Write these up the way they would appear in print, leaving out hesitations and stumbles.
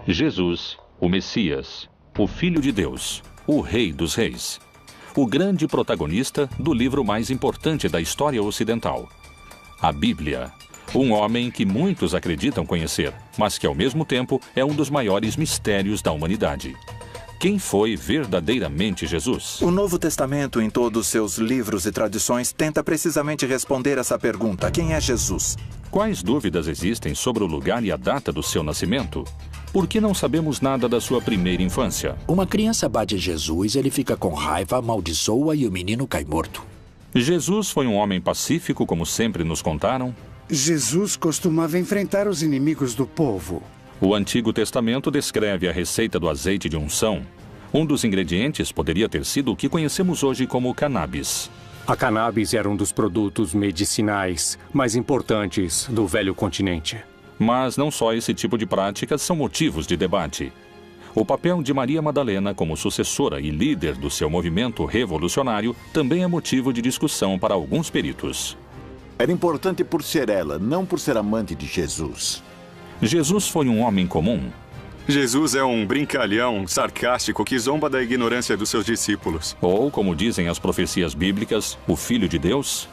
Jesus, o Messias, o Filho de Deus, o Rei dos Reis. O grande protagonista do livro mais importante da história ocidental, a Bíblia. Um homem que muitos acreditam conhecer, mas que ao mesmo tempo é um dos maiores mistérios da humanidade. Quem foi verdadeiramente Jesus? O Novo Testamento, em todos seus livros e tradições, tenta precisamente responder essa pergunta: quem é Jesus? Quais dúvidas existem sobre o lugar e a data do seu nascimento? Por que não sabemos nada da sua primeira infância? Uma criança bate Jesus, ele fica com raiva, amaldiçoa e o menino cai morto. Jesus foi um homem pacífico, como sempre nos contaram? Jesus costumava enfrentar os inimigos do povo. O Antigo Testamento descreve a receita do azeite de unção. Um dos ingredientes poderia ter sido o que conhecemos hoje como cannabis. A cannabis era um dos produtos medicinais mais importantes do velho continente. Mas não só esse tipo de práticas são motivos de debate. O papel de Maria Madalena como sucessora e líder do seu movimento revolucionário também é motivo de discussão para alguns peritos. Era importante por ser ela, não por ser amante de Jesus. Jesus foi um homem comum? Jesus é um brincalhão sarcástico que zomba da ignorância dos seus discípulos. Ou, como dizem as profecias bíblicas, o Filho de Deus?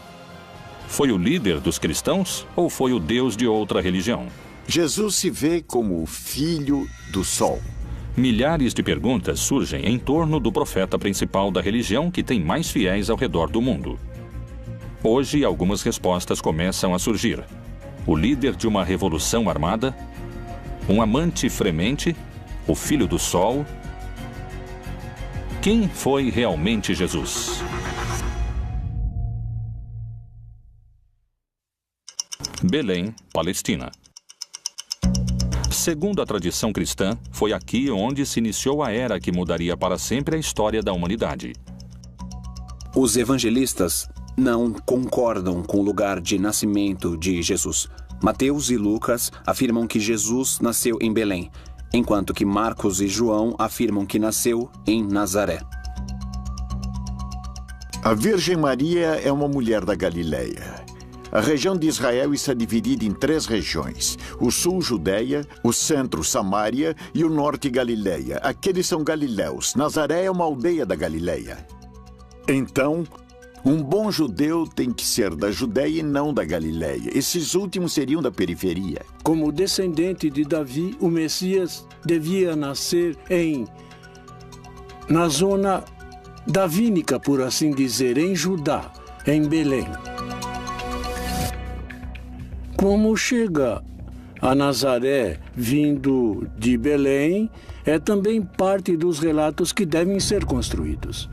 Foi o líder dos cristãos ou foi o Deus de outra religião? Jesus se vê como o Filho do Sol. Milhares de perguntas surgem em torno do profeta principal da religião que tem mais fiéis ao redor do mundo. Hoje, algumas respostas começam a surgir. O líder de uma revolução armada? Um amante fremente? O Filho do Sol? Quem foi realmente Jesus? Belém, Palestina. Segundo a tradição cristã, foi aqui onde se iniciou a era que mudaria para sempre a história da humanidade. Os evangelistas não concordam com o lugar de nascimento de Jesus. Mateus e Lucas afirmam que Jesus nasceu em Belém, enquanto que Marcos e João afirmam que nasceu em Nazaré. A Virgem Maria é uma mulher da Galileia. A região de Israel está dividida em 3 regiões: o sul, Judeia, o centro, Samaria e o norte, Galileia. Aqueles são galileus. Nazaré é uma aldeia da Galileia. Então, um bom judeu tem que ser da Judeia e não da Galileia. Esses últimos seriam da periferia. Como descendente de Davi, o Messias devia nascer na zona davínica, por assim dizer, em Judá, em Belém. Como chega a Nazaré vindo de Belém, é também parte dos relatos que devem ser construídos.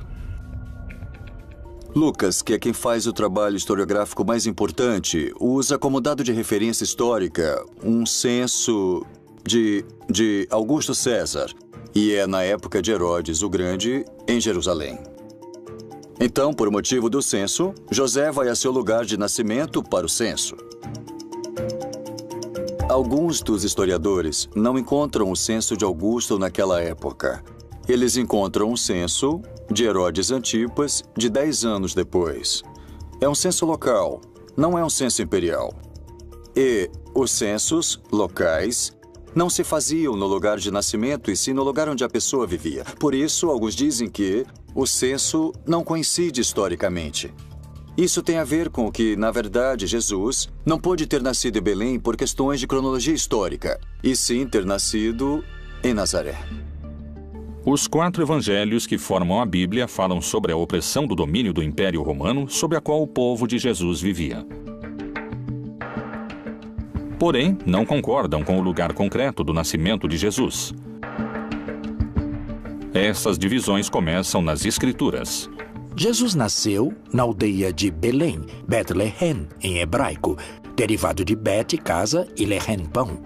Lucas, que é quem faz o trabalho historiográfico mais importante, usa como dado de referência histórica um censo de Augusto César, e é na época de Herodes o Grande, em Jerusalém. Então, por motivo do censo, José vai a seu lugar de nascimento para o censo. Alguns dos historiadores não encontram o censo de Augusto naquela época. Eles encontram um censo de Herodes Antipas de 10 anos depois. É um censo local, não é um censo imperial. E os censos locais não se faziam no lugar de nascimento e sim no lugar onde a pessoa vivia. Por isso, alguns dizem que o censo não coincide historicamente. Isso tem a ver com que, na verdade, Jesus não pôde ter nascido em Belém por questões de cronologia histórica, e sim ter nascido em Nazaré. Os 4 evangelhos que formam a Bíblia falam sobre a opressão do domínio do Império Romano sob a qual o povo de Jesus vivia. Porém, não concordam com o lugar concreto do nascimento de Jesus. Essas divisões começam nas Escrituras. Jesus nasceu na aldeia de Belém, Bethlehem, em hebraico, derivado de Bet, casa, e Lehem, pão.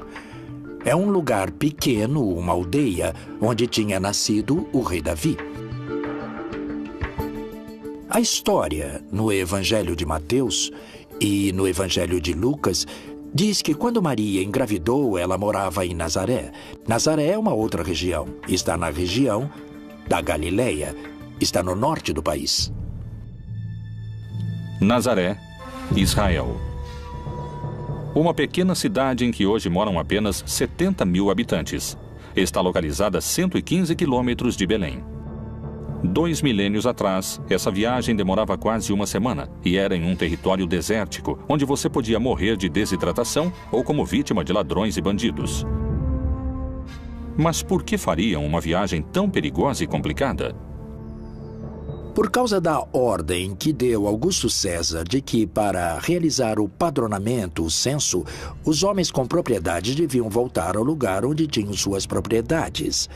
É um lugar pequeno, uma aldeia, onde tinha nascido o rei Davi. A história no Evangelho de Mateus e no Evangelho de Lucas diz que quando Maria engravidou, ela morava em Nazaré. Nazaré é uma outra região. Está na região da Galileia. Está no norte do país. Nazaré, Israel. Uma pequena cidade em que hoje moram apenas 70 mil habitantes. está localizada a 115 quilômetros de Belém. 2 milênios atrás, essa viagem demorava quase uma semana e era em um território desértico, onde você podia morrer de desidratação ou como vítima de ladrões e bandidos. Mas por que fariam uma viagem tão perigosa e complicada? Por causa da ordem que deu Augusto César de que, para realizar o padronamento, o censo, os homens com propriedades deviam voltar ao lugar onde tinham suas propriedades.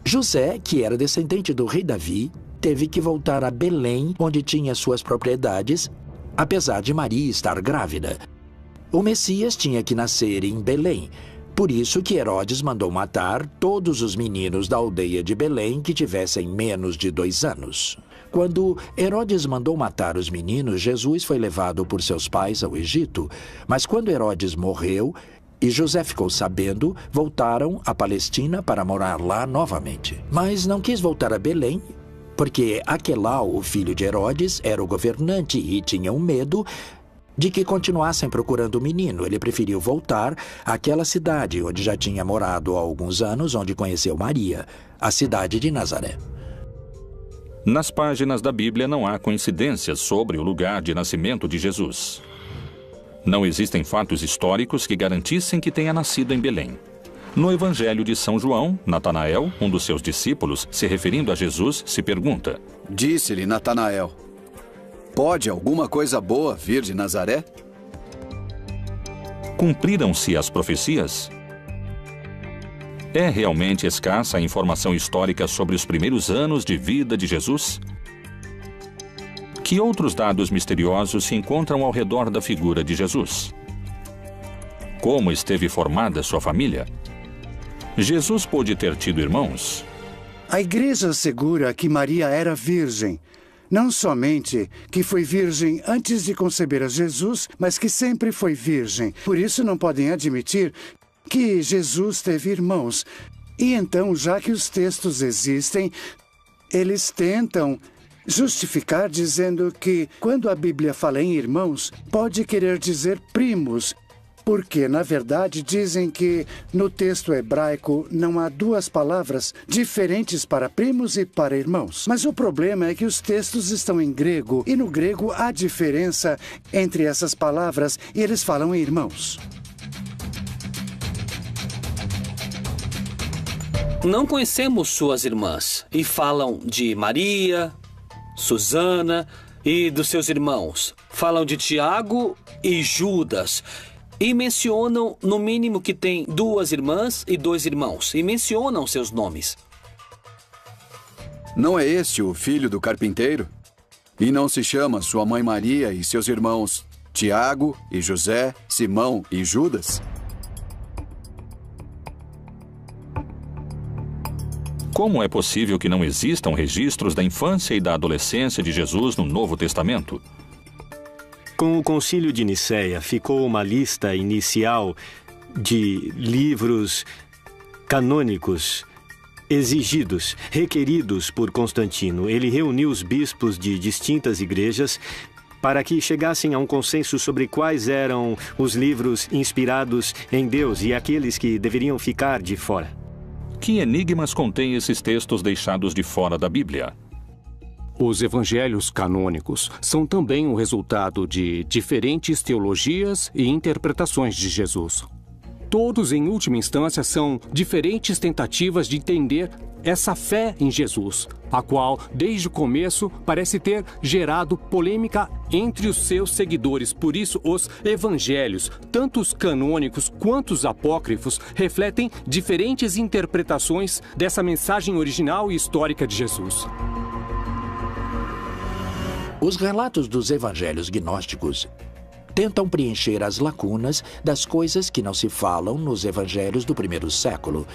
José, que era descendente do rei Davi, teve que voltar a Belém, onde tinha suas propriedades, apesar de Maria estar grávida. O Messias tinha que nascer em Belém. Por isso que Herodes mandou matar todos os meninos da aldeia de Belém que tivessem menos de 2 anos. Quando Herodes mandou matar os meninos, Jesus foi levado por seus pais ao Egito. Mas quando Herodes morreu e José ficou sabendo, voltaram à Palestina para morar lá novamente. Mas não quis voltar a Belém, porque Aquelau, o filho de Herodes, era o governante e tinha medo de que continuassem procurando o menino. Ele preferiu voltar àquela cidade onde já tinha morado há alguns anos, onde conheceu Maria, a cidade de Nazaré. Nas páginas da Bíblia não há coincidências sobre o lugar de nascimento de Jesus. Não existem fatos históricos que garantissem que tenha nascido em Belém. No Evangelho de São João, Natanael, um dos seus discípulos, se referindo a Jesus, se pergunta: Disse-lhe Natanael: Pode alguma coisa boa vir de Nazaré? Cumpriram-se as profecias? É realmente escassa a informação histórica sobre os primeiros anos de vida de Jesus? Que outros dados misteriosos se encontram ao redor da figura de Jesus? Como esteve formada sua família? Jesus pôde ter tido irmãos? A igreja assegura que Maria era virgem. Não somente que foi virgem antes de conceber a Jesus, mas que sempre foi virgem. Por isso não podem admitir que Jesus teve irmãos. E então, já que os textos existem, eles tentam justificar dizendo que, quando a Bíblia fala em irmãos, pode querer dizer primos, porque, na verdade, dizem que no texto hebraico não há 2 palavras diferentes para primos e para irmãos. Mas o problema é que os textos estão em grego, e no grego há diferença entre essas palavras, e eles falam em irmãos. Não conhecemos suas irmãs, e falam de Maria, Susana e dos seus irmãos. Falam de Tiago e Judas. E mencionam, no mínimo, que tem 2 irmãs e 2 irmãos. E mencionam seus nomes. Não é este o filho do carpinteiro? E não se chama sua mãe Maria e seus irmãos Tiago e José, Simão e Judas? Como é possível que não existam registros da infância e da adolescência de Jesus no Novo Testamento? Com o Concílio de Nicéia, ficou uma lista inicial de livros canônicos exigidos, requeridos por Constantino. Ele reuniu os bispos de distintas igrejas para que chegassem a um consenso sobre quais eram os livros inspirados em Deus e aqueles que deveriam ficar de fora. Que enigmas contêm esses textos deixados de fora da Bíblia? Os evangelhos canônicos são também o resultado de diferentes teologias e interpretações de Jesus. Todos, em última instância, são diferentes tentativas de entender essa fé em Jesus, a qual, desde o começo, parece ter gerado polêmica entre os seus seguidores. Por isso, os evangelhos, tanto os canônicos quanto os apócrifos, refletem diferentes interpretações dessa mensagem original e histórica de Jesus. Os relatos dos evangelhos gnósticos tentam preencher as lacunas das coisas que não se falam nos evangelhos do primeiro século.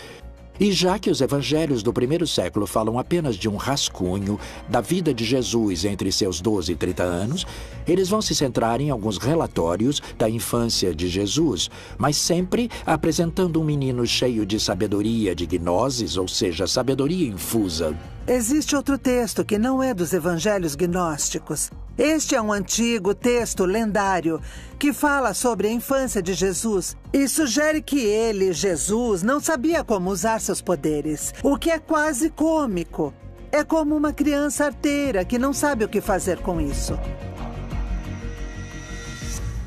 E já que os evangelhos do primeiro século falam apenas de um rascunho da vida de Jesus entre seus 12 e 30 anos, eles vão se centrar em alguns relatórios da infância de Jesus, mas sempre apresentando um menino cheio de sabedoria de gnoses, ou seja, sabedoria infusa. Existe outro texto que não é dos evangelhos gnósticos. Este é um antigo texto lendário que fala sobre a infância de Jesus e sugere que ele, Jesus, não sabia como usar seus poderes, o que é quase cômico. É como uma criança arteira que não sabe o que fazer com isso.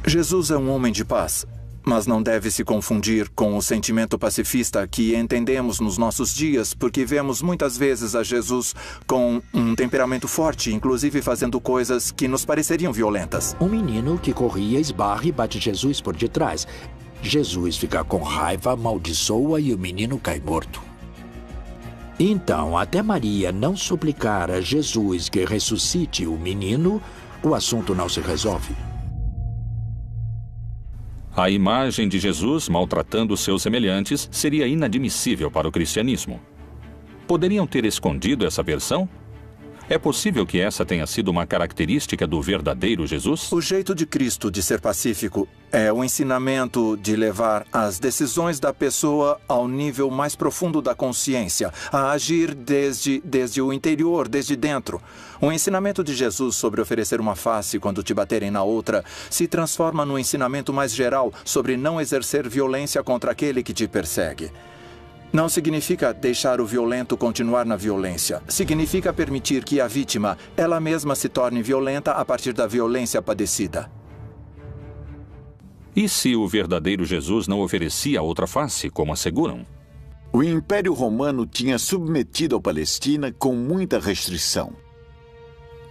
Jesus é um homem de paz, mas não deve se confundir com o sentimento pacifista que entendemos nos nossos dias, porque vemos muitas vezes a Jesus com um temperamento forte, inclusive fazendo coisas que nos pareceriam violentas. Um menino que corria, esbarra e bate Jesus por detrás. Jesus fica com raiva, amaldiçoa e o menino cai morto. Então, até Maria não suplicar a Jesus que ressuscite o menino, o assunto não se resolve. A imagem de Jesus maltratando seus semelhantes seria inadmissível para o cristianismo. Poderiam ter escondido essa versão? É possível que essa tenha sido uma característica do verdadeiro Jesus? O jeito de Cristo de ser pacífico é o ensinamento de levar as decisões da pessoa ao nível mais profundo da consciência, a agir desde o interior, desde dentro. O ensinamento de Jesus sobre oferecer uma face quando te baterem na outra se transforma no ensinamento mais geral sobre não exercer violência contra aquele que te persegue. Não significa deixar o violento continuar na violência. Significa permitir que a vítima, ela mesma, se torne violenta a partir da violência padecida. E se o verdadeiro Jesus não oferecia outra face, como asseguram? O Império Romano tinha submetido a Palestina com muita restrição.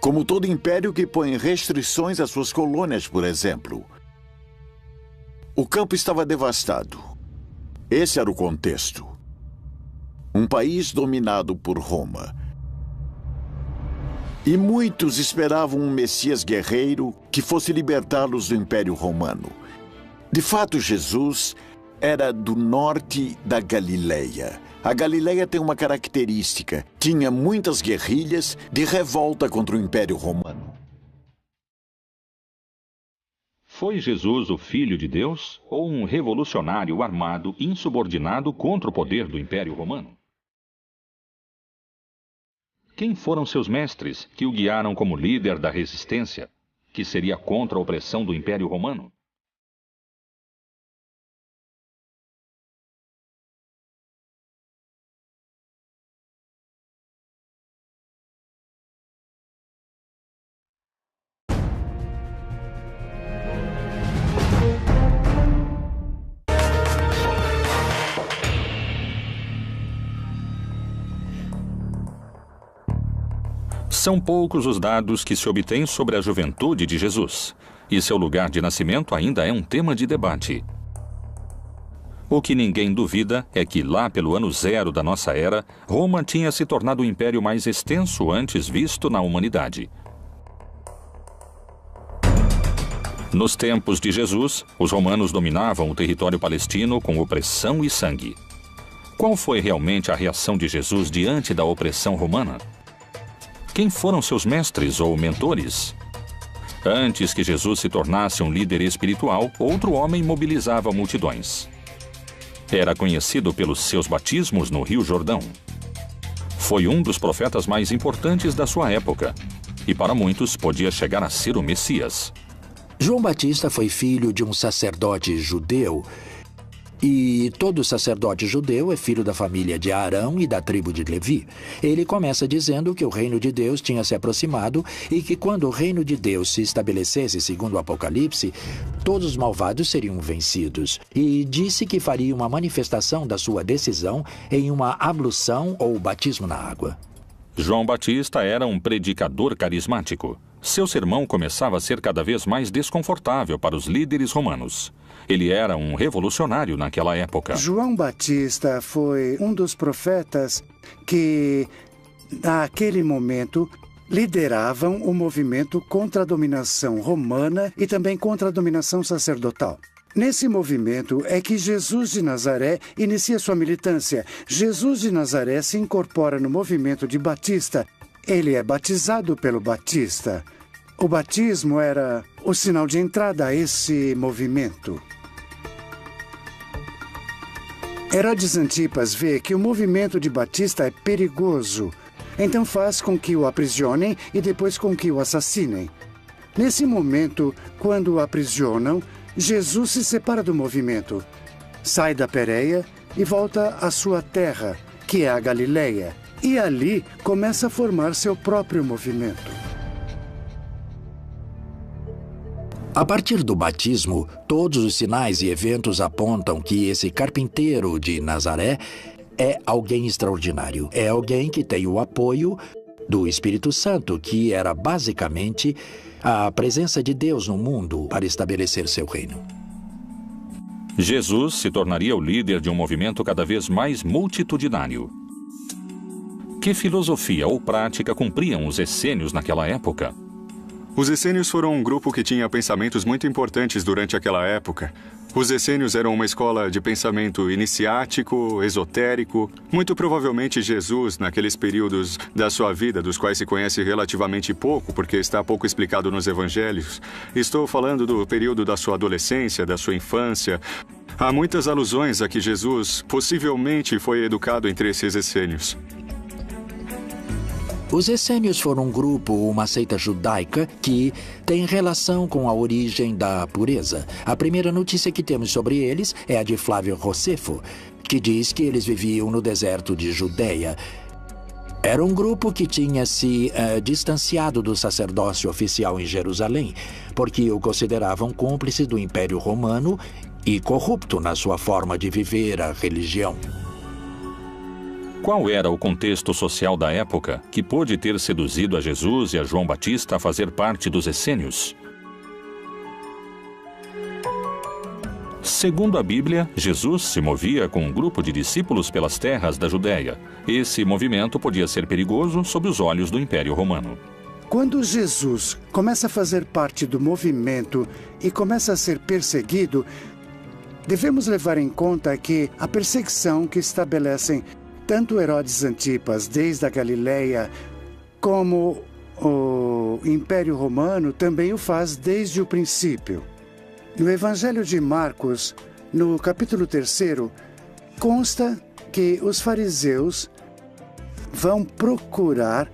Como todo império que põe restrições às suas colônias, por exemplo. O campo estava devastado. Esse era o contexto. Um país dominado por Roma. E muitos esperavam um Messias guerreiro que fosse libertá-los do Império Romano. De fato, Jesus era do norte da Galileia. A Galileia tem uma característica: tinha muitas guerrilhas de revolta contra o Império Romano. Foi Jesus o Filho de Deus ou um revolucionário armado insubordinado contra o poder do Império Romano? Quem foram seus mestres que o guiaram como líder da resistência, que seria contra a opressão do Império Romano? São poucos os dados que se obtêm sobre a juventude de Jesus, e seu lugar de nascimento ainda é um tema de debate. O que ninguém duvida é que lá pelo ano 0 da nossa era, Roma tinha se tornado o império mais extenso antes visto na humanidade. Nos tempos de Jesus, os romanos dominavam o território palestino com opressão e sangue. Qual foi realmente a reação de Jesus diante da opressão romana? Quem foram seus mestres ou mentores? Antes que Jesus se tornasse um líder espiritual, outro homem mobilizava multidões. Era conhecido pelos seus batismos no Rio Jordão. Foi um dos profetas mais importantes da sua época, e para muitos podia chegar a ser o Messias. João Batista foi filho de um sacerdote judeu, e todo sacerdote judeu é filho da família de Arão e da tribo de Levi. Ele começa dizendo que o reino de Deus tinha se aproximado e que quando o reino de Deus se estabelecesse, segundo o Apocalipse, todos os malvados seriam vencidos. E disse que faria uma manifestação da sua decisão em uma ablução ou batismo na água. João Batista era um predicador carismático. Seu sermão começava a ser cada vez mais desconfortável para os líderes romanos. Ele era um revolucionário naquela época. João Batista foi um dos profetas que, naquele momento, lideravam o movimento contra a dominação romana e também contra a dominação sacerdotal. Nesse movimento é que Jesus de Nazaré inicia sua militância. Jesus de Nazaré se incorpora no movimento de Batista. Ele é batizado pelo Batista. O batismo era o sinal de entrada a esse movimento. Herodes Antipas vê que o movimento de Batista é perigoso Então faz com que o aprisionem e depois com que o assassinem. Nesse momento, quando o aprisionam, Jesus se separa do movimento, sai da Pérea e volta à sua terra, que é a Galileia, e ali começa a formar seu próprio movimento. A partir do batismo, todos os sinais e eventos apontam que esse carpinteiro de Nazaré é alguém extraordinário. É alguém que tem o apoio do Espírito Santo, que era basicamente a presença de Deus no mundo para estabelecer seu reino. Jesus se tornaria o líder de um movimento cada vez mais multitudinário. Que filosofia ou prática cumpriam os essênios naquela época? Os essênios foram um grupo que tinha pensamentos muito importantes durante aquela época. Os essênios eram uma escola de pensamento iniciático, esotérico. Muito provavelmente Jesus, naqueles períodos da sua vida, dos quais se conhece relativamente pouco, porque está pouco explicado nos evangelhos. Estou falando do período da sua adolescência, da sua infância. Há muitas alusões a que Jesus possivelmente foi educado entre esses essênios. Os essênios foram um grupo, uma seita judaica que tem relação com a origem da pureza. A primeira notícia que temos sobre eles é a de Flávio Josefo, que diz que eles viviam no deserto de Judeia. Era um grupo que tinha se distanciado do sacerdócio oficial em Jerusalém, porque o consideravam cúmplice do Império Romano e corrupto na sua forma de viver a religião. Qual era o contexto social da época que pôde ter seduzido a Jesus e a João Batista a fazer parte dos essênios? Segundo a Bíblia, Jesus se movia com um grupo de discípulos pelas terras da Judéia. Esse movimento podia ser perigoso sob os olhos do Império Romano. Quando Jesus começa a fazer parte do movimento e começa a ser perseguido, devemos levar em conta que a perseguição que estabelecem tanto Herodes Antipas, desde a Galileia, como o Império Romano também o faz desde o princípio. No Evangelho de Marcos, no capítulo 3, consta que os fariseus vão procurar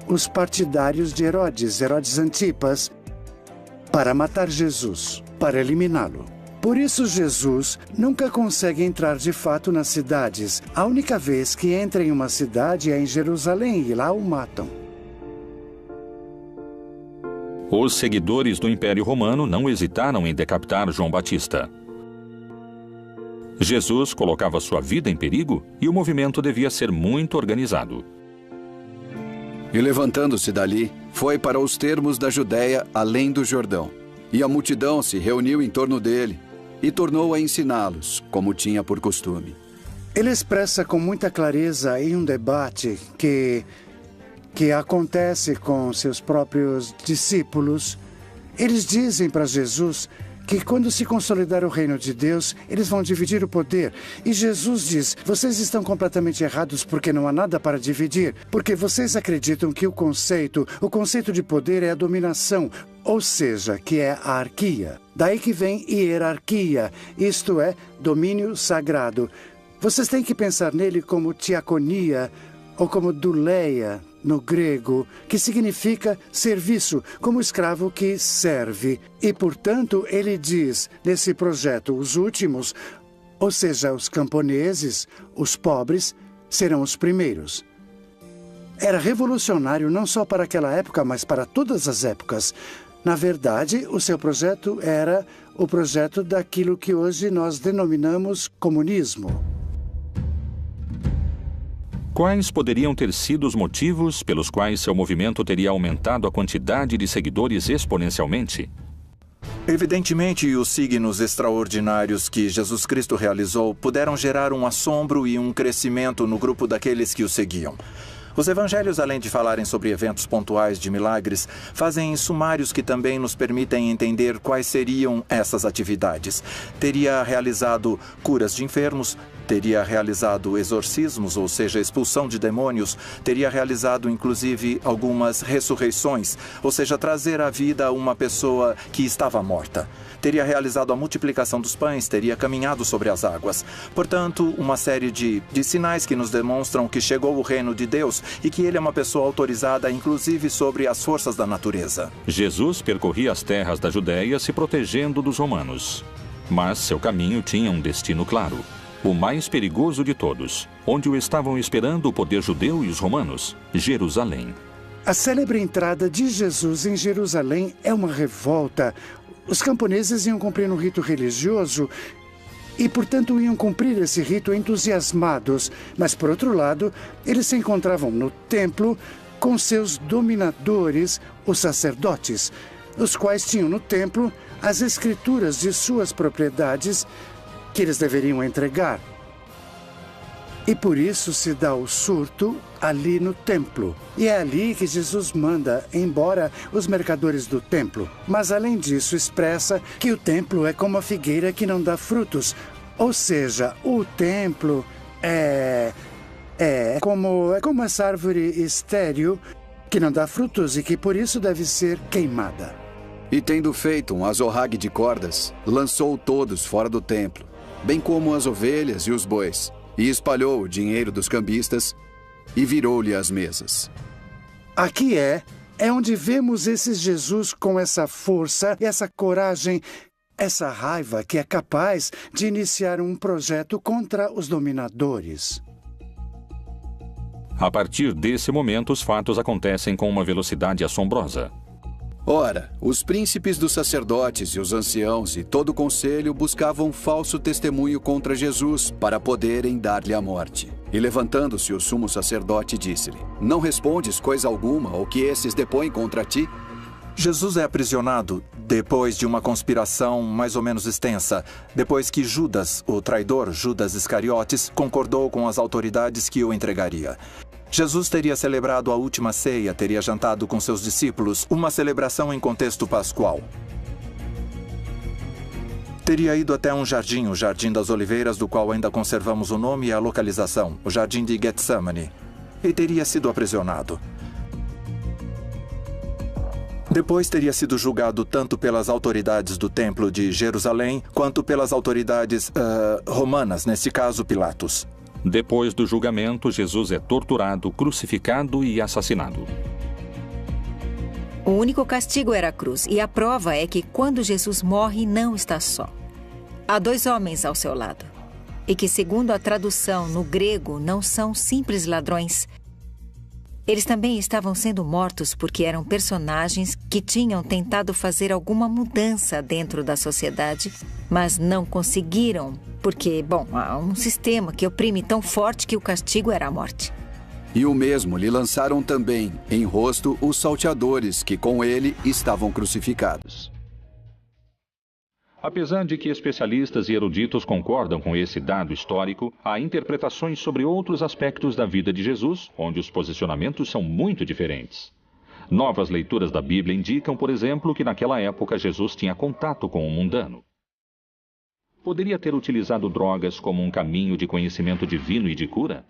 os partidários de Herodes Antipas, para matar Jesus, para eliminá-lo. Por isso, Jesus nunca consegue entrar de fato nas cidades. A única vez que entra em uma cidade é em Jerusalém e lá o matam. Os seguidores do Império Romano não hesitaram em decapitar João Batista. Jesus colocava sua vida em perigo e o movimento devia ser muito organizado. E levantando-se dali, foi para os termos da Judéia, além do Jordão. E a multidão se reuniu em torno dele e tornou a ensiná-los, como tinha por costume. Ele expressa com muita clareza em um debate que acontece com seus próprios discípulos. Eles dizem para Jesus que quando se consolidar o reino de Deus, eles vão dividir o poder. E Jesus diz, vocês estão completamente errados porque não há nada para dividir. Porque vocês acreditam que o conceito de poder é a dominação, ou seja, que é a arquia. Daí que vem hierarquia, isto é, domínio sagrado. Vocês têm que pensar nele como diaconia ou como douleia, no grego, que significa serviço, como escravo que serve. E, portanto, ele diz, nesse projeto, os últimos, ou seja, os camponeses, os pobres, serão os primeiros. Era revolucionário não só para aquela época, mas para todas as épocas. Na verdade, o seu projeto era o projeto daquilo que hoje nós denominamos comunismo. Quais poderiam ter sido os motivos pelos quais seu movimento teria aumentado a quantidade de seguidores exponencialmente? Evidentemente, os signos extraordinários que Jesus Cristo realizou puderam gerar um assombro e um crescimento no grupo daqueles que o seguiam. Os evangelhos, além de falarem sobre eventos pontuais de milagres, fazem sumários que também nos permitem entender quais seriam essas atividades. Teria realizado curas de enfermos, teria realizado exorcismos, ou seja, expulsão de demônios, teria realizado inclusive algumas ressurreições, ou seja, trazer à vida uma pessoa que estava morta. Teria realizado a multiplicação dos pães, teria caminhado sobre as águas. Portanto, uma série de sinais que nos demonstram que chegou o reino de Deus e que ele é uma pessoa autorizada, inclusive sobre as forças da natureza. Jesus percorria as terras da Judéia se protegendo dos romanos. Mas seu caminho tinha um destino claro. O mais perigoso de todos, onde o estavam esperando o poder judeu e os romanos, Jerusalém. A célebre entrada de Jesus em Jerusalém é uma revolta. Os camponeses iam cumprir um rito religioso e, portanto, iam cumprir esse rito entusiasmados. Mas, por outro lado, eles se encontravam no templo com seus dominadores, os sacerdotes, os quais tinham no templo as escrituras de suas propriedades que eles deveriam entregar. E por isso se dá o surto ali no templo. E é ali que Jesus manda embora os mercadores do templo. Mas além disso expressa que o templo é como a figueira que não dá frutos. Ou seja, o templo é como essa árvore estéril que não dá frutos e que por isso deve ser queimada. E tendo feito um azorrague de cordas, lançou todos fora do templo, bem como as ovelhas e os bois, e espalhou o dinheiro dos cambistas e virou-lhe as mesas. Aqui é onde vemos esse Jesus com essa força, essa coragem, essa raiva que é capaz de iniciar um projeto contra os dominadores. A partir desse momento, os fatos acontecem com uma velocidade assombrosa. Ora, os príncipes dos sacerdotes e os anciãos e todo o conselho buscavam falso testemunho contra Jesus para poderem dar-lhe a morte. E levantando-se o sumo sacerdote disse-lhe: Não respondes coisa alguma ao que esses depõem contra ti? Jesus é aprisionado depois de uma conspiração mais ou menos extensa, depois que Judas, o traidor Judas Iscariotes, concordou com as autoridades que o entregaria. Jesus teria celebrado a última ceia, teria jantado com seus discípulos, uma celebração em contexto pascual. Teria ido até um jardim, o Jardim das Oliveiras, do qual ainda conservamos o nome e a localização, o Jardim de Getsemane, e teria sido aprisionado. Depois teria sido julgado tanto pelas autoridades do Templo de Jerusalém, quanto pelas autoridades romanas, nesse caso Pilatos. Depois do julgamento, Jesus é torturado, crucificado e assassinado. O único castigo era a cruz, e a prova é que quando Jesus morre, não está só. Há 2 homens ao seu lado, e que, segundo a tradução no grego, não são simples ladrões. Eles também estavam sendo mortos porque eram personagens que tinham tentado fazer alguma mudança dentro da sociedade, mas não conseguiram, porque, há um sistema que oprime tão forte que o castigo era a morte. E o mesmo lhe lançaram também em rosto os salteadores que com ele estavam crucificados. Apesar de que especialistas e eruditos concordam com esse dado histórico, há interpretações sobre outros aspectos da vida de Jesus, onde os posicionamentos são muito diferentes. Novas leituras da Bíblia indicam, por exemplo, que naquela época Jesus tinha contato com o mundano. Poderia ter utilizado drogas como um caminho de conhecimento divino e de cura?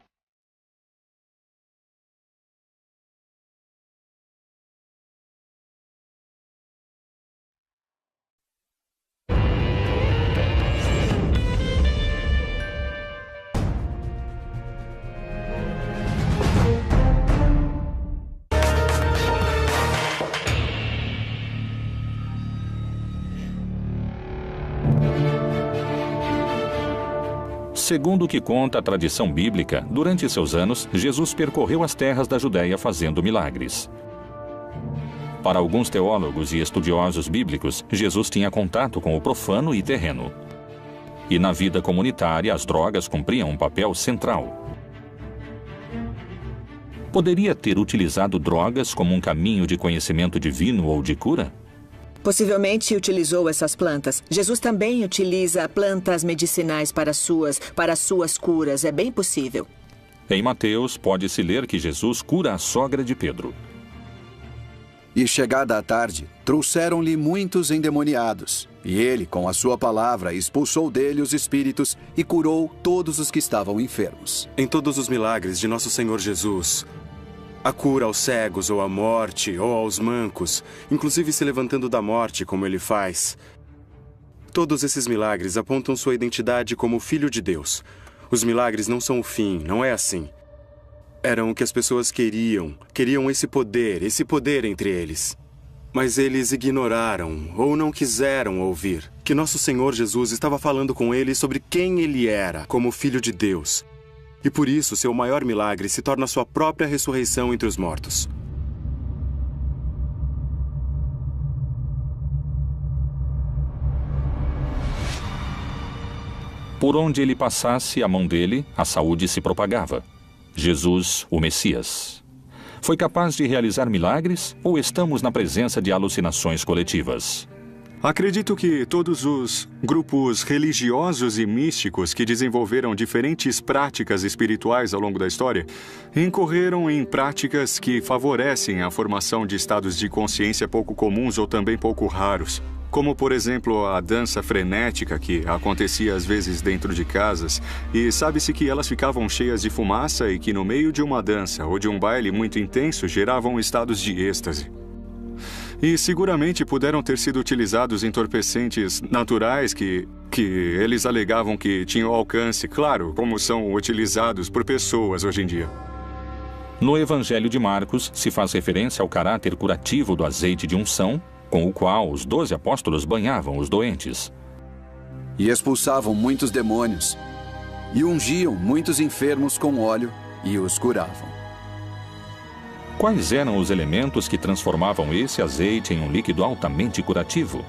Segundo o que conta a tradição bíblica, durante seus anos, Jesus percorreu as terras da Judéia fazendo milagres. Para alguns teólogos e estudiosos bíblicos, Jesus tinha contato com o profano e terreno. E na vida comunitária, as drogas cumpriam um papel central. Poderia ter utilizado drogas como um caminho de conhecimento divino ou de cura? Possivelmente utilizou essas plantas. Jesus também utiliza plantas medicinais para suas curas. É bem possível. Em Mateus, pode-se ler que Jesus cura a sogra de Pedro. E chegada a tarde, trouxeram-lhe muitos endemoniados. E ele, com a sua palavra, expulsou dele os espíritos e curou todos os que estavam enfermos. Em todos os milagres de nosso Senhor Jesus, a cura aos cegos ou à morte ou aos mancos, inclusive se levantando da morte, como ele faz, todos esses milagres apontam sua identidade como Filho de Deus. Os milagres não são o fim, não é assim. Eram o que as pessoas queriam esse poder entre eles. Mas eles ignoraram ou não quiseram ouvir que nosso Senhor Jesus estava falando com eles sobre quem ele era como Filho de Deus. E por isso, seu maior milagre se torna sua própria ressurreição entre os mortos. Por onde ele passasse a mão dele, a saúde se propagava. Jesus, o Messias. Foi capaz de realizar milagres ou estamos na presença de alucinações coletivas? Acredito que todos os grupos religiosos e místicos que desenvolveram diferentes práticas espirituais ao longo da história incorreram em práticas que favorecem a formação de estados de consciência pouco comuns ou também pouco raros. Como, por exemplo, a dança frenética que acontecia às vezes dentro de casas, e sabe-se que elas ficavam cheias de fumaça e que no meio de uma dança ou de um baile muito intenso geravam estados de êxtase. E seguramente puderam ter sido utilizados entorpecentes naturais que eles alegavam que tinham alcance, claro, como são utilizados por pessoas hoje em dia. No Evangelho de Marcos se faz referência ao caráter curativo do azeite de unção, com o qual os 12 apóstolos banhavam os doentes. E expulsavam muitos demônios, e ungiam muitos enfermos com óleo, e os curavam. Quais eram os elementos que transformavam esse azeite em um líquido altamente curativo?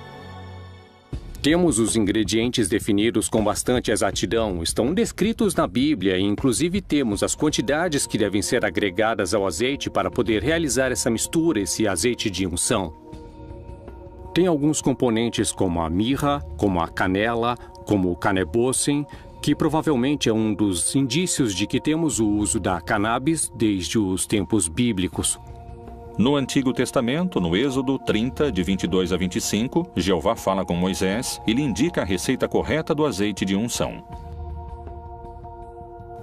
Temos os ingredientes definidos com bastante exatidão, estão descritos na Bíblia e inclusive temos as quantidades que devem ser agregadas ao azeite para poder realizar essa mistura, esse azeite de unção. Tem alguns componentes como a mirra, como a canela, como o canebossem, que provavelmente é um dos indícios de que temos o uso da cannabis desde os tempos bíblicos. No Antigo Testamento, no Êxodo 30, de 22 a 25, Jeová fala com Moisés e lhe indica a receita correta do azeite de unção.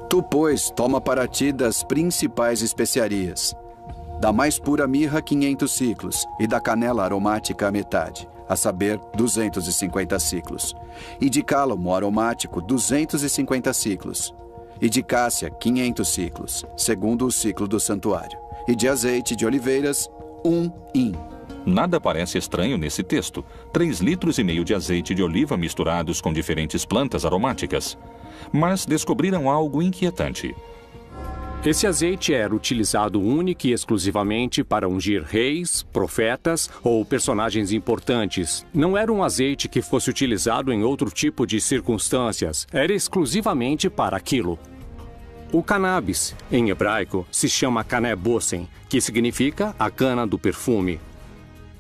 Tu, pois, toma para ti das principais especiarias. Da mais pura mirra, 500 ciclos, e da canela aromática a metade, a saber, 250 ciclos. E de cálamo aromático, 250 ciclos. E de cássia, 500 ciclos, segundo o ciclo do santuário. E de azeite de oliveiras, 1 hin. Nada parece estranho nesse texto. 3,5 litros de azeite de oliva misturados com diferentes plantas aromáticas. Mas descobriram algo inquietante. Esse azeite era utilizado única e exclusivamente para ungir reis, profetas ou personagens importantes. Não era um azeite que fosse utilizado em outro tipo de circunstâncias. Era exclusivamente para aquilo. O cannabis, em hebraico, se chama canebossem, que significa a cana do perfume.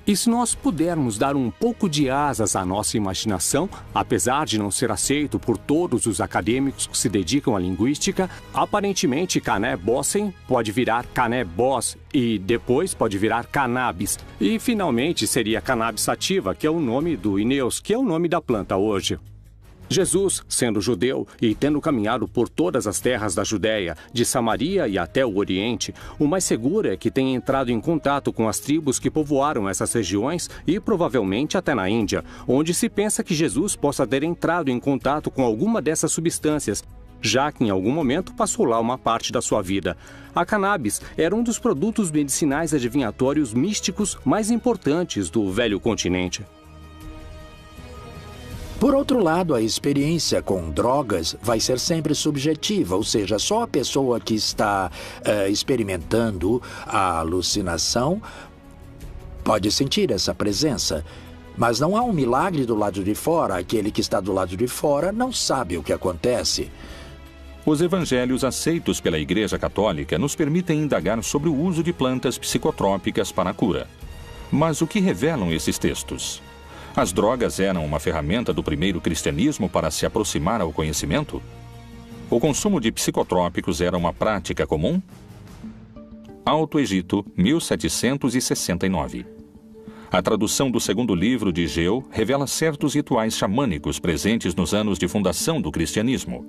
E se nós pudermos dar um pouco de asas à nossa imaginação, apesar de não ser aceito por todos os acadêmicos que se dedicam à linguística, aparentemente canebossem pode virar canebós e depois pode virar cannabis. E finalmente seria cannabis sativa, que é o nome do Ineus, que é o nome da planta hoje. Jesus, sendo judeu e tendo caminhado por todas as terras da Judéia, de Samaria e até o Oriente, o mais seguro é que tenha entrado em contato com as tribos que povoaram essas regiões e provavelmente até na Índia, onde se pensa que Jesus possa ter entrado em contato com alguma dessas substâncias, já que em algum momento passou lá uma parte da sua vida. A cannabis era um dos produtos medicinais adivinhatórios místicos mais importantes do velho continente. Por outro lado, a experiência com drogas vai ser sempre subjetiva, ou seja, só a pessoa que está experimentando a alucinação pode sentir essa presença. Mas não há um milagre do lado de fora, aquele que está do lado de fora não sabe o que acontece. Os evangelhos aceitos pela Igreja Católica nos permitem indagar sobre o uso de plantas psicotrópicas para a cura. Mas o que revelam esses textos? As drogas eram uma ferramenta do primeiro cristianismo para se aproximar ao conhecimento? O consumo de psicotrópicos era uma prática comum? Alto Egito, 1769. A tradução do segundo livro de Geu revela certos rituais xamânicos presentes nos anos de fundação do cristianismo.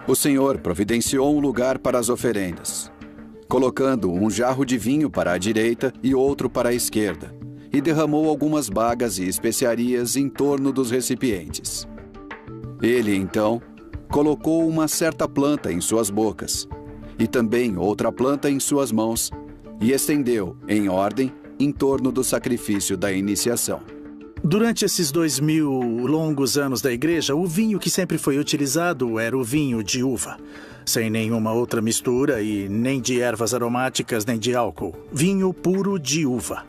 O Senhor providenciou um lugar para as oferendas, colocando um jarro de vinho para a direita e outro para a esquerda, e derramou algumas bagas e especiarias em torno dos recipientes. Ele, então, colocou uma certa planta em suas bocas, e também outra planta em suas mãos, e estendeu, em ordem, em torno do sacrifício da iniciação. Durante esses 2000 longos anos da igreja, o vinho que sempre foi utilizado era o vinho de uva, sem nenhuma outra mistura e nem de ervas aromáticas nem de álcool. Vinho puro de uva.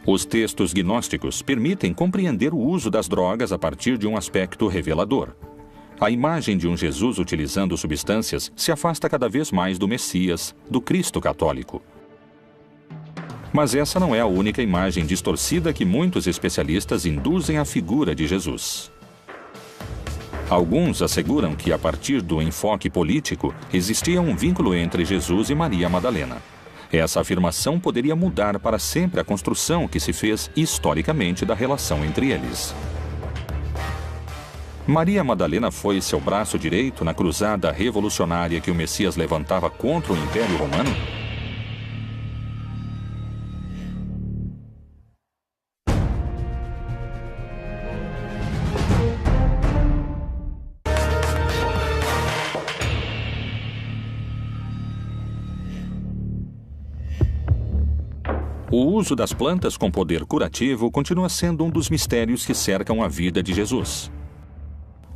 Os textos gnósticos permitem compreender o uso das drogas a partir de um aspecto revelador. A imagem de um Jesus utilizando substâncias se afasta cada vez mais do Messias, do Cristo católico. Mas essa não é a única imagem distorcida que muitos especialistas induzem à figura de Jesus. Alguns asseguram que, a partir do enfoque político, existia um vínculo entre Jesus e Maria Madalena. Essa afirmação poderia mudar para sempre a construção que se fez historicamente da relação entre eles. Maria Madalena foi seu braço direito na cruzada revolucionária que o Messias levantava contra o Império Romano? O uso das plantas com poder curativo continua sendo um dos mistérios que cercam a vida de Jesus.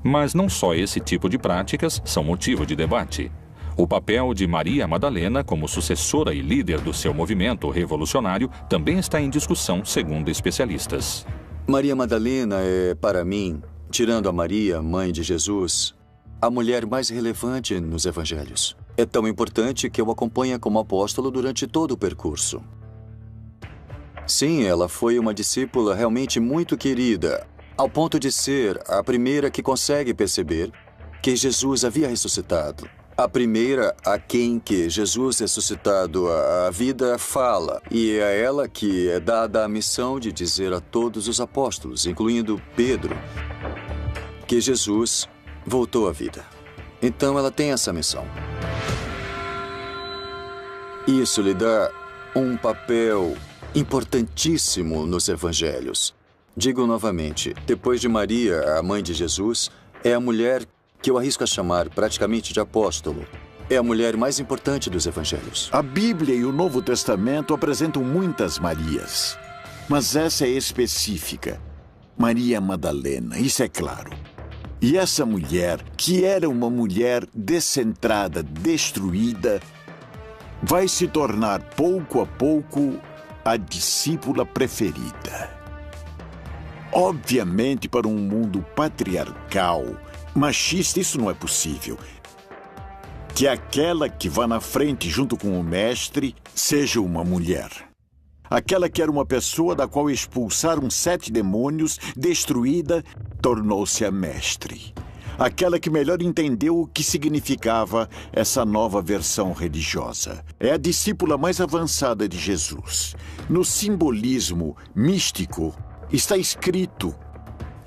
Mas não só esse tipo de práticas são motivo de debate. O papel de Maria Madalena como sucessora e líder do seu movimento revolucionário também está em discussão, segundo especialistas. Maria Madalena é, para mim, tirando a Maria, mãe de Jesus, a mulher mais relevante nos evangelhos. É tão importante que eu acompanho como apóstolo durante todo o percurso. Sim, ela foi uma discípula realmente muito querida, ao ponto de ser a primeira que consegue perceber que Jesus havia ressuscitado. A primeira a quem que Jesus ressuscitado à vida fala, e é a ela que é dada a missão de dizer a todos os apóstolos, incluindo Pedro, que Jesus voltou à vida. Então ela tem essa missão. Isso lhe dá um papel importantíssimo nos evangelhos. Digo novamente, depois de Maria, a mãe de Jesus, é a mulher que eu arrisco a chamar praticamente de apóstolo. É a mulher mais importante dos evangelhos. A Bíblia e o Novo Testamento apresentam muitas Marias, mas essa é específica. Maria Madalena, isso é claro. E essa mulher, que era uma mulher descentrada, destruída, vai se tornar pouco a pouco a discípula preferida. Obviamente, para um mundo patriarcal, machista, isso não é possível. Que aquela que vá na frente junto com o mestre seja uma mulher. Aquela que era uma pessoa da qual expulsaram 7 demônios, destruída, tornou-se a mestre. Aquela que melhor entendeu o que significava essa nova versão religiosa. É a discípula mais avançada de Jesus. No simbolismo místico, está escrito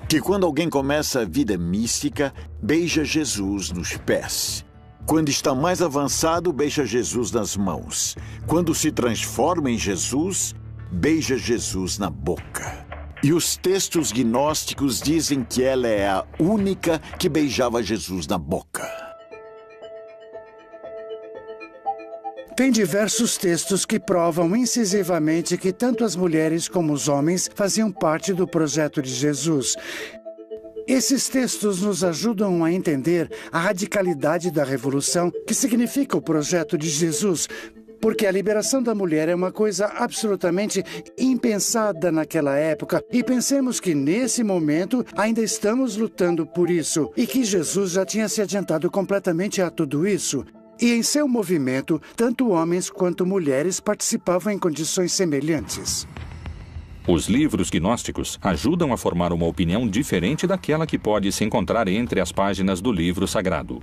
que quando alguém começa a vida mística, beija Jesus nos pés. Quando está mais avançado, beija Jesus nas mãos. Quando se transforma em Jesus, beija Jesus na boca. E os textos gnósticos dizem que ela é a única que beijava Jesus na boca. Tem diversos textos que provam incisivamente que tanto as mulheres como os homens faziam parte do projeto de Jesus. Esses textos nos ajudam a entender a radicalidade da revolução que significa o projeto de Jesus, porque a liberação da mulher é uma coisa absolutamente impensada naquela época. E pensemos que, nesse momento, ainda estamos lutando por isso e que Jesus já tinha se adiantado completamente a tudo isso. E em seu movimento, tanto homens quanto mulheres participavam em condições semelhantes. Os livros gnósticos ajudam a formar uma opinião diferente daquela que pode se encontrar entre as páginas do livro sagrado.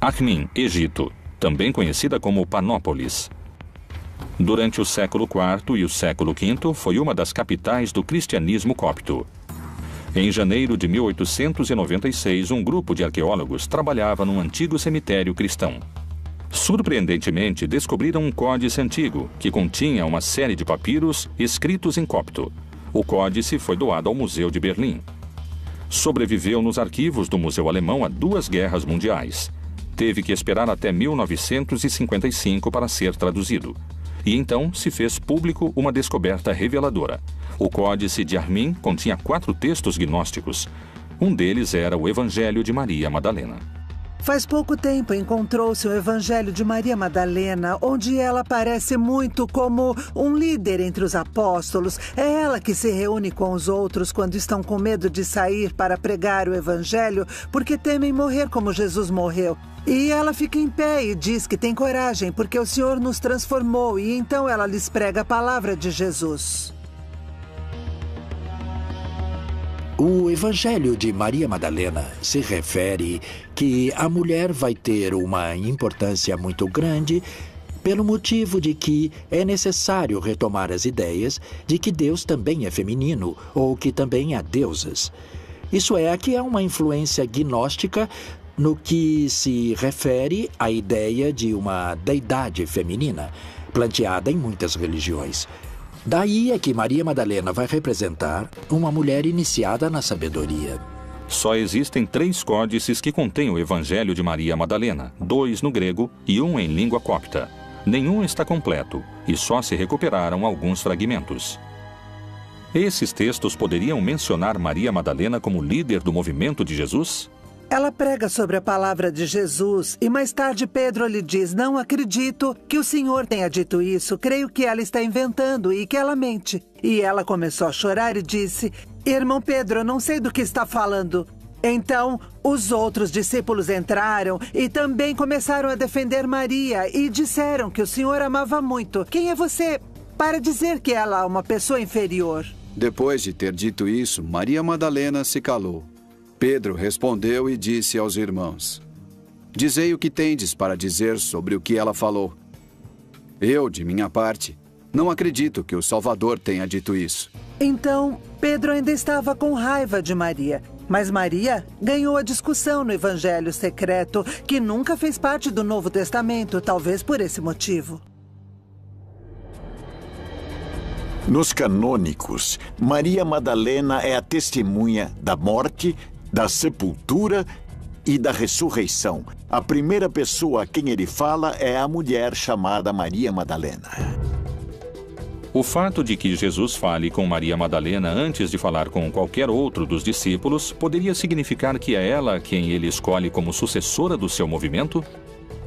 Akhmin, Egito, também conhecida como Panópolis. Durante o século IV e o século V, foi uma das capitais do cristianismo copto. Em janeiro de 1896, um grupo de arqueólogos trabalhava num antigo cemitério cristão. Surpreendentemente, descobriram um códice antigo, que continha uma série de papiros escritos em copto. O códice foi doado ao Museu de Berlim. Sobreviveu nos arquivos do Museu Alemão a 2 guerras mundiais. Teve que esperar até 1955 para ser traduzido. E então se fez público uma descoberta reveladora. O Códice de Armin continha 4 textos gnósticos. Um deles era o Evangelho de Maria Madalena. Faz pouco tempo encontrou-se o Evangelho de Maria Madalena, onde ela aparece muito como um líder entre os apóstolos. É ela que se reúne com os outros quando estão com medo de sair para pregar o Evangelho, porque temem morrer como Jesus morreu. E ela fica em pé e diz que tem coragem, porque o Senhor nos transformou, e então ela lhes prega a palavra de Jesus. O Evangelho de Maria Madalena se refere que a mulher vai ter uma importância muito grande pelo motivo de que é necessário retomar as ideias de que Deus também é feminino ou que também há deusas. Isso é, aqui há uma influência gnóstica no que se refere à ideia de uma deidade feminina, planteada em muitas religiões. Daí é que Maria Madalena vai representar uma mulher iniciada na sabedoria. Só existem 3 códices que contêm o Evangelho de Maria Madalena, 2 no grego e 1 em língua copta. Nenhum está completo e só se recuperaram alguns fragmentos. Esses textos poderiam mencionar Maria Madalena como líder do movimento de Jesus? Ela prega sobre a palavra de Jesus e mais tarde Pedro lhe diz: não acredito que o Senhor tenha dito isso, creio que ela está inventando e que ela mente. E ela começou a chorar e disse: irmão Pedro, eu não sei do que está falando. Então, os outros discípulos entraram e também começaram a defender Maria e disseram que o Senhor amava muito. Quem é você para dizer que ela é uma pessoa inferior? Depois de ter dito isso, Maria Madalena se calou. Pedro respondeu e disse aos irmãos: dizei o que tendes para dizer sobre o que ela falou. Eu, de minha parte, não acredito que o Salvador tenha dito isso. Então, Pedro ainda estava com raiva de Maria. Mas Maria ganhou a discussão no Evangelho secreto, que nunca fez parte do Novo Testamento, talvez por esse motivo. Nos canônicos, Maria Madalena é a testemunha da morte, da sepultura e da ressurreição. A primeira pessoa a quem ele fala é a mulher chamada Maria Madalena. O fato de que Jesus fale com Maria Madalena antes de falar com qualquer outro dos discípulos poderia significar que é ela quem ele escolhe como sucessora do seu movimento?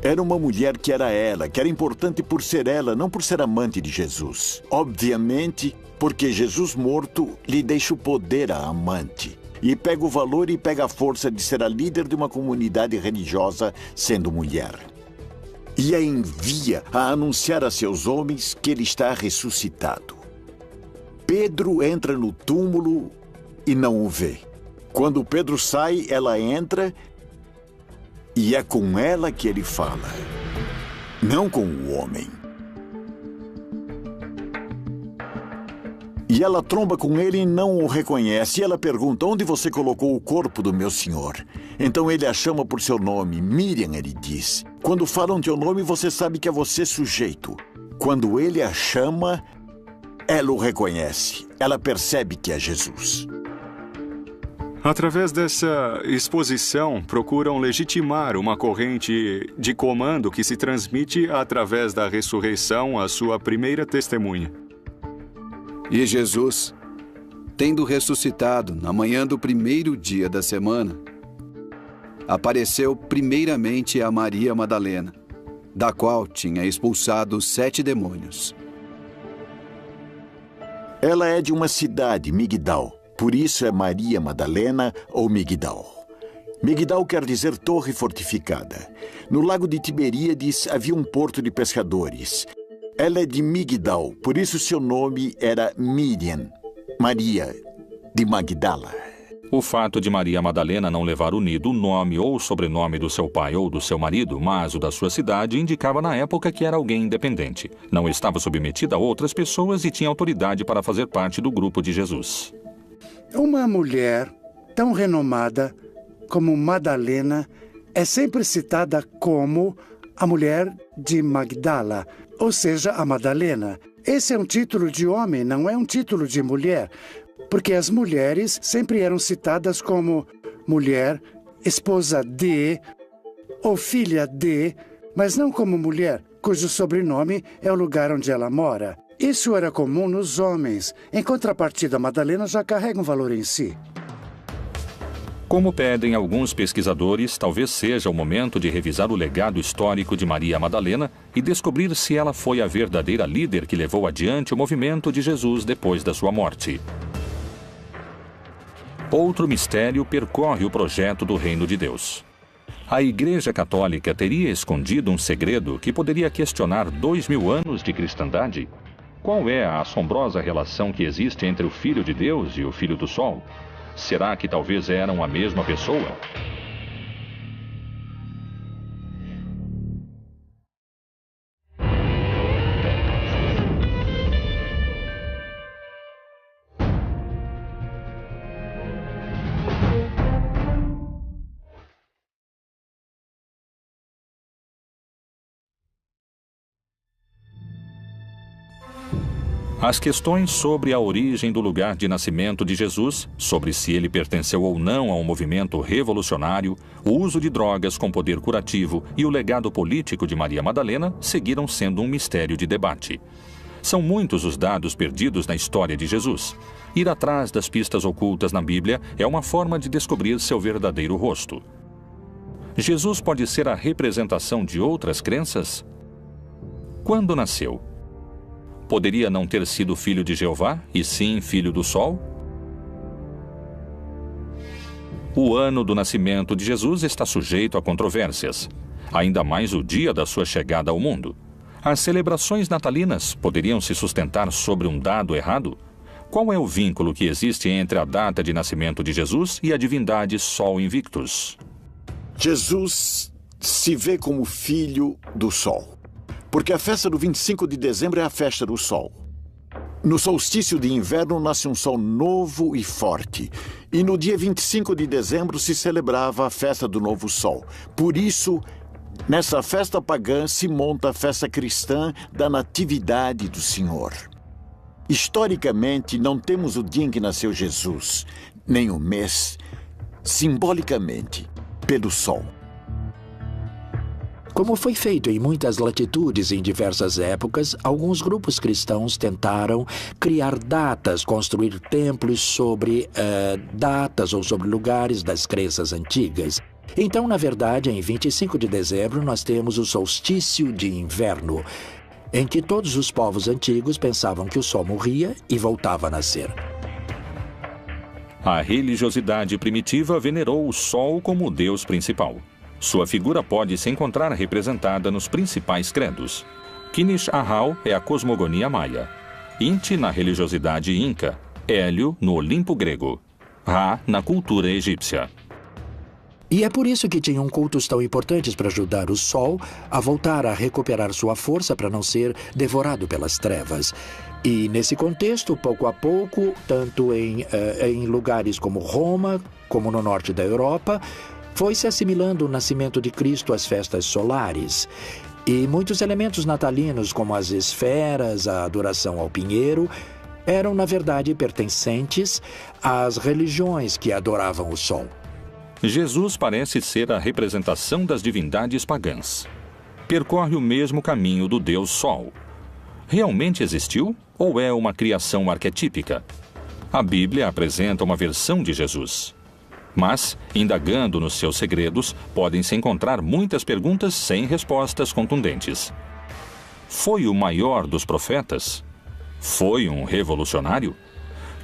Era uma mulher que era importante por ser ela, não por ser amante de Jesus. Obviamente, porque Jesus morto lhe deixa o poder à amante. E pega o valor e pega a força de ser a líder de uma comunidade religiosa sendo mulher. E a envia a anunciar a seus homens que ele está ressuscitado. Pedro entra no túmulo e não o vê. Quando Pedro sai, ela entra e é com ela que ele fala, não com o homem. E ela tromba com ele e não o reconhece. E ela pergunta: onde você colocou o corpo do meu senhor? Então ele a chama por seu nome. Miriam, ele diz. Quando falam teu nome, você sabe que é você sujeito. Quando ele a chama, ela o reconhece. Ela percebe que é Jesus. Através dessa exposição, procuram legitimar uma corrente de comando que se transmite através da ressurreição à sua primeira testemunha. E Jesus, tendo ressuscitado na manhã do primeiro dia da semana, apareceu primeiramente a Maria Madalena, da qual tinha expulsado 7 demônios. Ela é de uma cidade, Migdal. Por isso é Maria Madalena ou Migdal. Migdal quer dizer torre fortificada. No lago de Tiberíades havia um porto de pescadores. Ela é de Migdal, por isso seu nome era Miriam, Maria de Magdala. O fato de Maria Madalena não levar unido o nome ou o sobrenome do seu pai ou do seu marido, mas o da sua cidade, indicava na época que era alguém independente. Não estava submetida a outras pessoas e tinha autoridade para fazer parte do grupo de Jesus. Uma mulher tão renomada como Madalena é sempre citada como a mulher de Magdala, ou seja, a Madalena. Esse é um título de homem, não é um título de mulher, porque as mulheres sempre eram citadas como mulher, esposa de ou filha de, mas não como mulher, cujo sobrenome é o lugar onde ela mora. Isso era comum nos homens. Em contrapartida, Madalena já carrega um valor em si. Como pedem alguns pesquisadores, talvez seja o momento de revisar o legado histórico de Maria Madalena e descobrir se ela foi a verdadeira líder que levou adiante o movimento de Jesus depois da sua morte. Outro mistério percorre o projeto do Reino de Deus. A Igreja Católica teria escondido um segredo que poderia questionar 2000 anos de cristandade? Qual é a assombrosa relação que existe entre o Filho de Deus e o Filho do Sol? Será que talvez eram a mesma pessoa? As questões sobre a origem do lugar de nascimento de Jesus, sobre se ele pertenceu ou não a um movimento revolucionário, o uso de drogas com poder curativo e o legado político de Maria Madalena seguiram sendo um mistério de debate. São muitos os dados perdidos na história de Jesus. Ir atrás das pistas ocultas na Bíblia é uma forma de descobrir seu verdadeiro rosto. Jesus pode ser a representação de outras crenças? Quando nasceu? Poderia não ter sido filho de Jeová, e sim filho do Sol? O ano do nascimento de Jesus está sujeito a controvérsias, ainda mais o dia da sua chegada ao mundo. As celebrações natalinas poderiam se sustentar sobre um dado errado? Qual é o vínculo que existe entre a data de nascimento de Jesus e a divindade Sol Invictus? Jesus se vê como filho do Sol. Porque a festa do 25 de dezembro é a festa do Sol. No solstício de inverno nasce um sol novo e forte. E no dia 25 de dezembro se celebrava a festa do novo sol. Por isso, nessa festa pagã se monta a festa cristã da Natividade do Senhor. Historicamente, não temos o dia em que nasceu Jesus, nem o mês, simbolicamente, pelo sol. Como foi feito em muitas latitudes em diversas épocas, alguns grupos cristãos tentaram criar datas, construir templos sobre datas ou sobre lugares das crenças antigas. Então, na verdade, em 25 de dezembro, nós temos o solstício de inverno, em que todos os povos antigos pensavam que o sol morria e voltava a nascer. A religiosidade primitiva venerou o sol como o deus principal. Sua figura pode se encontrar representada nos principais credos. Kinish Ahau é a cosmogonia maia, Inti na religiosidade inca, Hélio no Olimpo grego, Ra na cultura egípcia. E é por isso que tinham cultos tão importantes para ajudar o Sol a voltar a recuperar sua força para não ser devorado pelas trevas. E nesse contexto, pouco a pouco, tanto em lugares como Roma, como no norte da Europa, foi se assimilando o nascimento de Cristo às festas solares. E muitos elementos natalinos, como as esferas, a adoração ao pinheiro, eram, na verdade, pertencentes às religiões que adoravam o sol. Jesus parece ser a representação das divindades pagãs. Percorre o mesmo caminho do Deus Sol. Realmente existiu ou é uma criação arquetípica? A Bíblia apresenta uma versão de Jesus. Mas, indagando nos seus segredos, podem-se encontrar muitas perguntas sem respostas contundentes. Foi o maior dos profetas? Foi um revolucionário?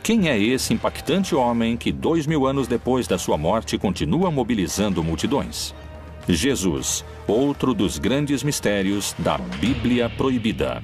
Quem é esse impactante homem que 2000 anos depois da sua morte continua mobilizando multidões? Jesus, outro dos grandes mistérios da Bíblia Proibida.